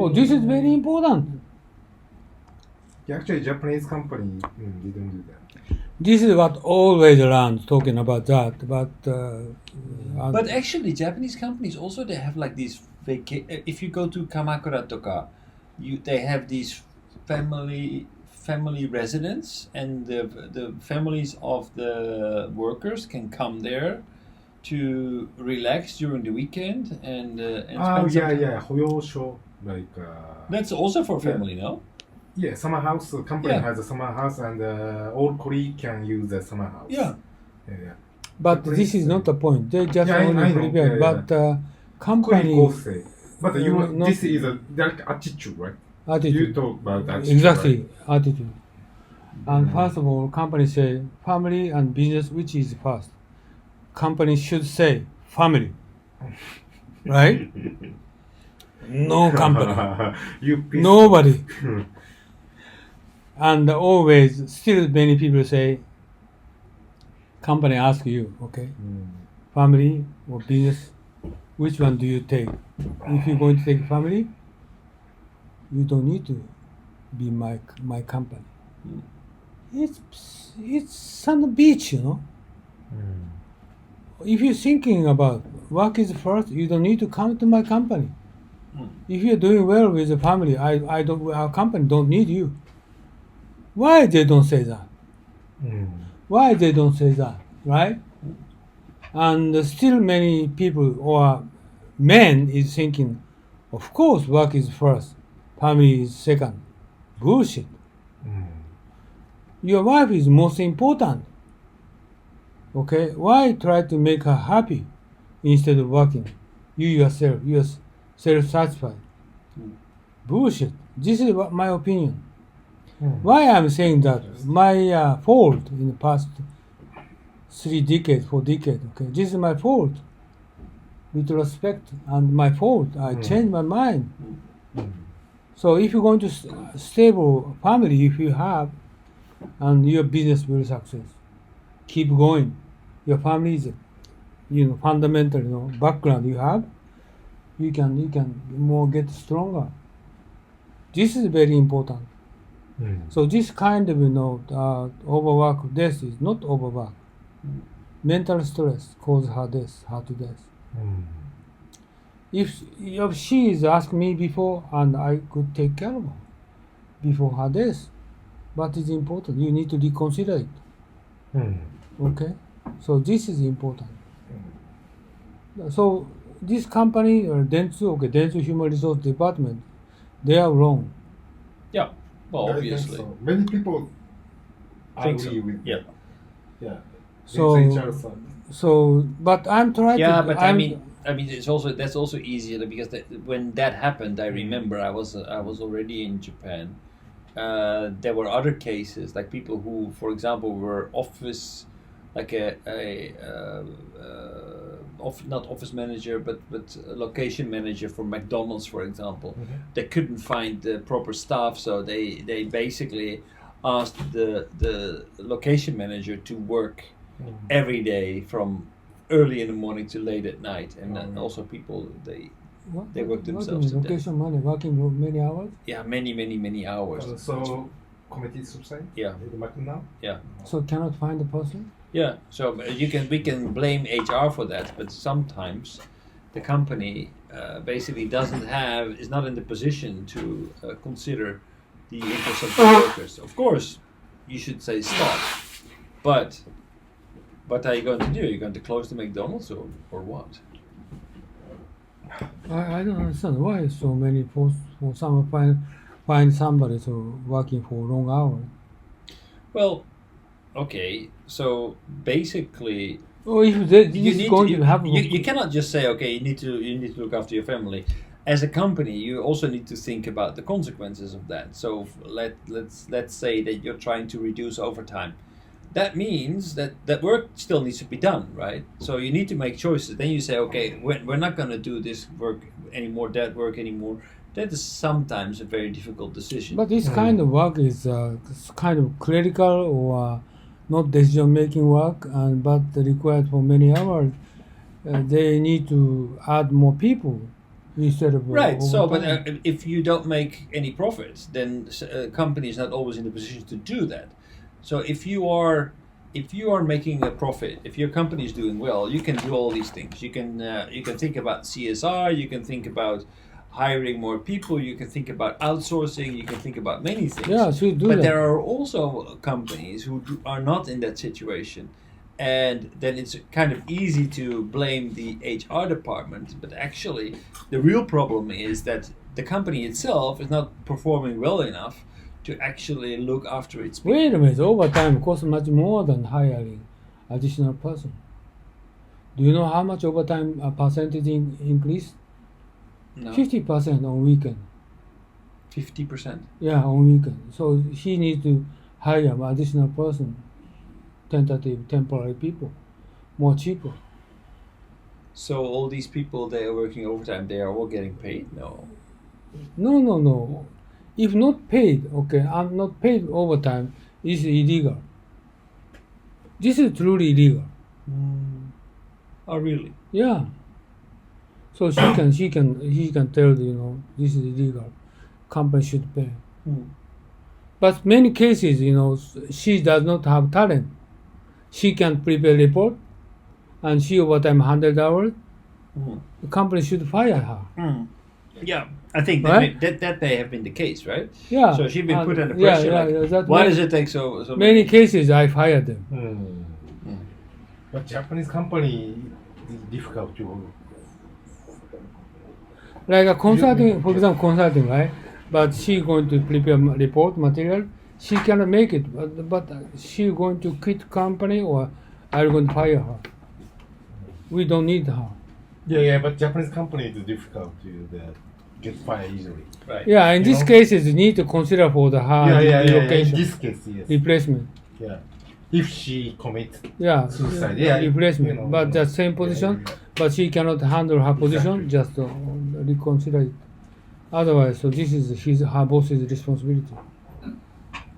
Oh, this is very important. Actually, Japanese company didn't do that. This is what always around talking about that. But actually, Japanese companies also they have like these if you go to Kamakura toka, they have these family residents, and the families of the workers can come there to relax during the weekend and spend some time. 保養所 like That's also for family, no? yeah, summer house company Yeah. has a summer house, and all colleagues can use the summer house. Yeah. Yeah. But this is not the point. They just Yeah, I only know. prepare. Yeah, But company But not- this is a direct attitude, right? You attitude. talk about attitude. Exactly, Right? attitude. And first of all, company say family and business, which is first? Company should say family, right? No company, You pissed nobody. off. And always, still many people say, company ask you, okay, family or business, which one do you take? If you're going to take family, you don't need to be my company. It's on the beach, you know. If you're thinking about work is first, you don't need to come to my company. If you're doing well with the family, our company don't need you. Why they don't say that? Why they don't say that, right? And still many people or men is thinking, of course work is first, family is second. Bullshit. Your wife is most important. Okay? Why try to make her happy instead of working? You are self-satisfied. Bullshit. This is my opinion. Why I'm saying that? My fault in the past 4 decades. Okay, this is my fault. With respect and my fault, I changed my mind. So if you're going to stable family, if you have, and your business will success, keep going. Your family is, fundamental, background you have. You can more get stronger. This is very important. So this kind of overwork death is not overwork. Mental stress causes heart to death. If she is asked me before, and I could take care of her before her death, but it's important. You need to reconsider it. Okay, so this is important. So this company or Dentsu Human Resource Department, they are wrong. Yeah. Well, I think obviously. so. Many people Think agree so. with Yeah. Yeah. So- It's HR side. So, but I'm trying to. Yeah, but I mean, it's also that's also easier because when that happened, I remember I was already in Japan. There were other cases like people who, for example, were office, like not office manager, but a location manager for McDonald's, for example. They couldn't find the proper staff, so they basically asked the location manager to work every day from early in the morning to late at night, and then also people they work themselves to death. Location money, working many hours. Yeah, many hours. So committed suicide? Yeah. In now? Yeah. So cannot find the person. Yeah, so we can blame HR for that, but sometimes the company basically is not in the position to consider the interests of the workers. Of course, you should say stop, but what are you going to do? You're going to close the McDonald's or what? I don't understand why so many for some find somebody so working for long hours. Well, okay, so basically Or if you cannot just say, okay, you need to look after your family. As a company, you also need to think about the consequences of that. So let's say that you're trying to reduce overtime. That means that work still needs to be done, right? So you need to make choices. Then you say, okay, we're not going to do this work anymore, that work anymore. That is sometimes a very difficult decision. But this kind of work is kind of clerical or not decision-making work, but required for many hours. They need to add more people instead of Right. So, but overtime. if you don't make any profits, then a company is not always in the position to do that. So if you are making a profit, if your company is doing well, you can do all these things. You can think about CSR. You can think about hiring more people. You can think about outsourcing. You can think about many things. Yeah, should do But that. there are also companies who are not in that situation. And then it's kind of easy to blame the HR department, but actually the real problem is that the company itself is not performing well enough to actually look after its people. Wait a minute, overtime costs much more than hiring additional person. Do you know how much overtime percentage increase? No, 50% on weekend. 50%. Yeah, on weekend. So he needs to hire an additional person, temporary people, more cheaper. So all these people they are working overtime, they are all getting paid? No. No. If not paid, okay, I'm not paid overtime, is illegal. This is truly illegal. Oh, really? Yeah. So he can tell this is illegal. Company should pay. But many cases, she does not have talent. She can prepare report, and she overtime 100 hours. The company should fire her. Yeah, I think Right? that may have been the case, right? Yeah. So she's been put under yeah, pressure. that Why many- does it take so Many cases I fired them. But Japanese company is difficult to. Like a consulting, for example, consulting, right? But she going to prepare report material. She cannot make it, but she going to quit company or I'm going to fire her. We don't need her. Yeah, but Japanese company is difficult to get fired easily. Right. Yeah, in You this know? cases, you need to consider for the her Yeah. In relocation, this case, yes. replacement. Yeah. If she commits Yeah, suicide, yeah, replacement. But the same position, but she cannot handle her position. Exactly. Just reconsider it. Otherwise, so this is her boss's responsibility,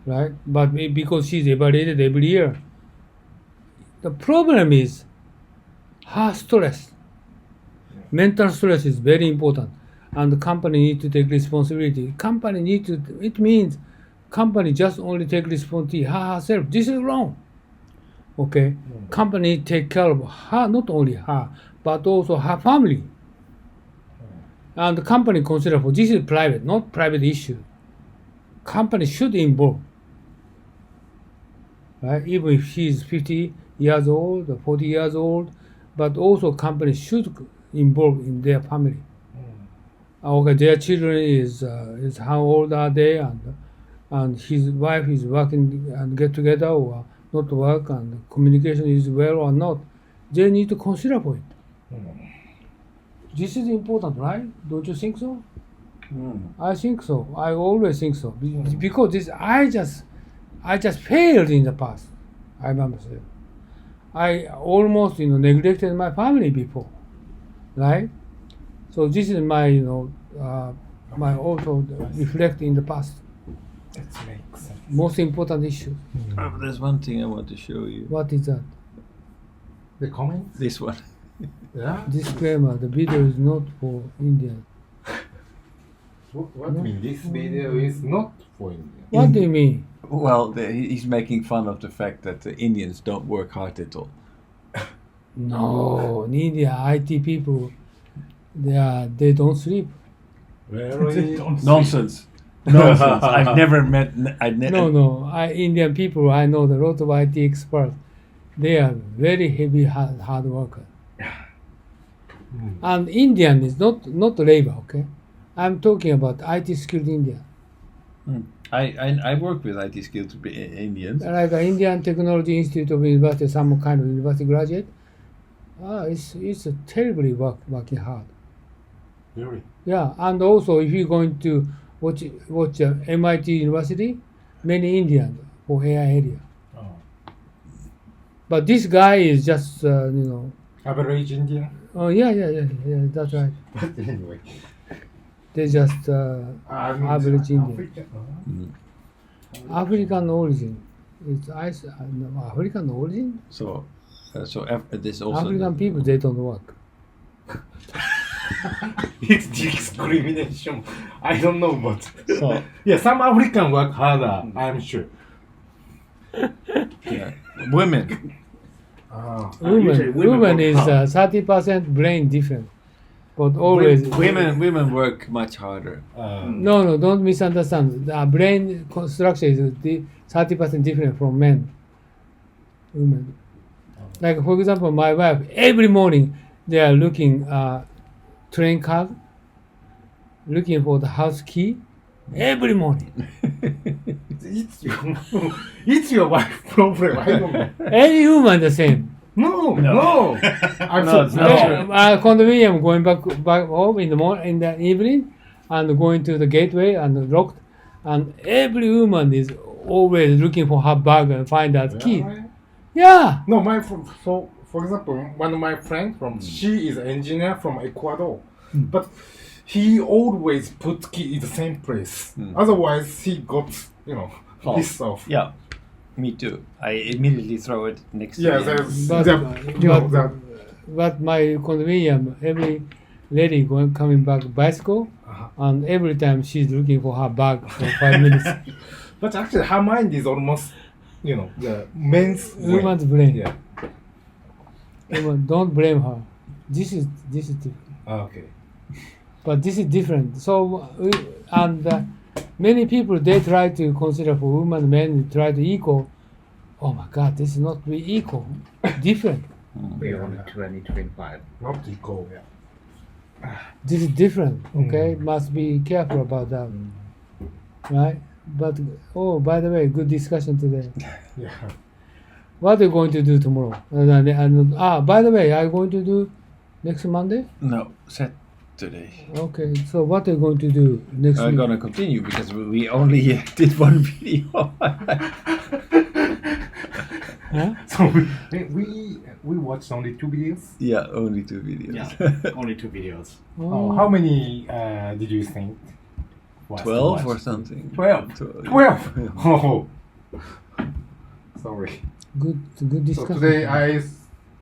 right? But because she's evaluated every year, the problem is her stress. Mental stress is very important, and the company need to take responsibility. Company need to. It means company just only take responsibility herself. This is wrong. Okay, company take care of her, not only her, but also her family. And the company consider for this is private, not private issue. Company should involve. Right? Even if she is 50 years old or 40 years old, but also company should involve in their family. Okay, their children is how old are they, and his wife is working and get together or not work, and communication is well or not. They need to consider for it. This is important, right? Don't you think so? I think so. I always think so. Because this, I just failed in the past. I remember saying. I almost neglected my family before, right? So this is my my also reflect in the past. That makes sense. Most important issue. There's one thing I want to show you. What is that? The comments? This one. Yeah. Disclaimer: the video is not for Indian. What do you mean? This video is not for India. What do you mean? Well, he's making fun of the fact that the Indians don't work hard at all. No, in India, IT people, they don't sleep. Really? Nonsense. Nonsense. I've never met. No. Indian people, I know a lot of IT experts. They are very heavy hard worker. And Indian is not labor, okay? I'm talking about IT skilled Indian. I work with IT skilled Indians. Like Indian Technology Institute of University, some kind of university graduate. It's terribly working hard. Really? Yeah, and also if you're going to watch MIT University, many Indians for AI area. Oh. But this guy is just Average Indian? Oh yeah, that's right. But anyway. They just average Indian. African origin. It's African origin. So this also. African people they don't work. It's discrimination. I don't know, but So yeah, some African work harder. I'm sure. yeah. Women. Women is 30% brain different, but always Women work much harder. no, don't misunderstand. The brain structure is 30% different from men. Women. Like for example, my wife every morning they are looking train card, looking for the house key every morning. It's your wife problem. I don't know. Any woman the same. No. I'm No, it's not true. Condominium going back home in the evening and going to the gateway and locked, and every woman is always looking for her bag and find that key. Yeah. No, so for example, one of my friends she is an engineer from Ecuador, but he always put key in the same place. Otherwise, he got pissed off. Yeah, me too. I immediately throw it next to Yeah, me. there's But my condominium, every lady coming back bicycle, and every time she's looking for her bag for 5 minutes. But actually, her mind is almost, the men's Woman's brain. Yeah. Woman, don't blame her. This is different. Okay. But this is different. So many people they try to consider for women, men try to equal. Oh my God, this is not really equal. Different. We're only 25. Not equal. Yeah. This is different. Okay, must be careful about that. Right? But by the way, good discussion today. Yeah. What are you going to do tomorrow? By the way, are you going to do next Monday? No, Saturday. Okay, so what are you going to do next I'm week? gonna continue because we only did one video. Huh? So we watched only 2 videos. Yeah, only 2 videos. Yeah, only 2 videos. Oh. How many did you think? was to 12 or watch? something. 12. 12. 12. Oh. Sorry. Good So discussion. today I